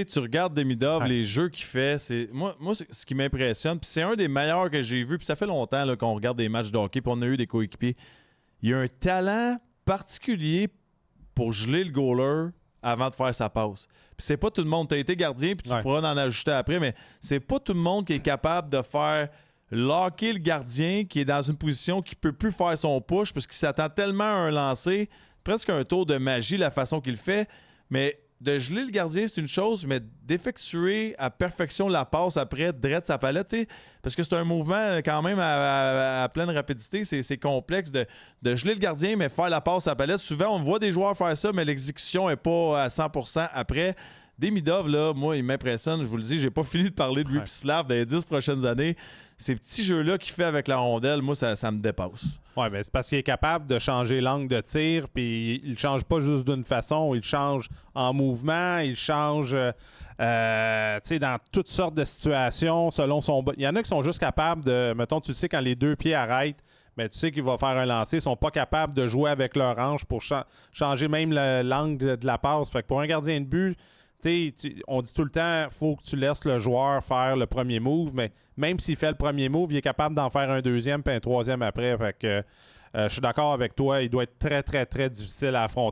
Tu sais, tu regardes Demidov, Ouais. les jeux qu'il fait, moi c'est ce qui m'impressionne. Puis c'est un des meilleurs que j'ai vu. Puis ça fait longtemps là, qu'on regarde des matchs de hockey. Puis on a eu des coéquipiers. Il a un talent particulier pour geler le goaler avant de faire sa passe. Puis c'est pas tout le monde. Tu as été gardien, puis tu pourras en ajouter après, mais c'est pas tout le monde qui est capable de faire locker le gardien qui est dans une position qui peut plus faire son push parce qu'il s'attend tellement à un lancer, presque un tour de magie la façon qu'il fait. Mais de geler le gardien, c'est une chose, mais d'effectuer à perfection la passe après, direct sa palette, tu sais, parce que c'est un mouvement quand même à pleine rapidité, c'est complexe de geler le gardien, mais faire la passe à palette. Souvent, on voit des joueurs faire ça, mais l'exécution n'est pas à 100% après. Demidov, là, moi, il m'impressionne. Je vous le dis, j'ai pas fini de parler de lui puis Slav dans les 10 prochaines années. Ces petits jeux-là qu'il fait avec la rondelle, moi, ça me dépasse. Oui, mais c'est parce qu'il est capable de changer l'angle de tir, puis il ne change pas juste d'une façon, il change en mouvement, il change dans toutes sortes de situations selon son... Il y en a qui sont juste capables de... Mettons, tu sais, quand les deux pieds arrêtent, mais tu sais qu'il va faire un lancer, ils sont pas capables de jouer avec leur hanche pour changer même l'angle de la passe. Fait que pour un gardien de but, on dit tout le temps, il faut que tu laisses le joueur faire le premier move, mais même s'il fait le premier move, il est capable d'en faire un deuxième puis un troisième après. Fait que je suis d'accord avec toi, il doit être très, très, très difficile à affronter.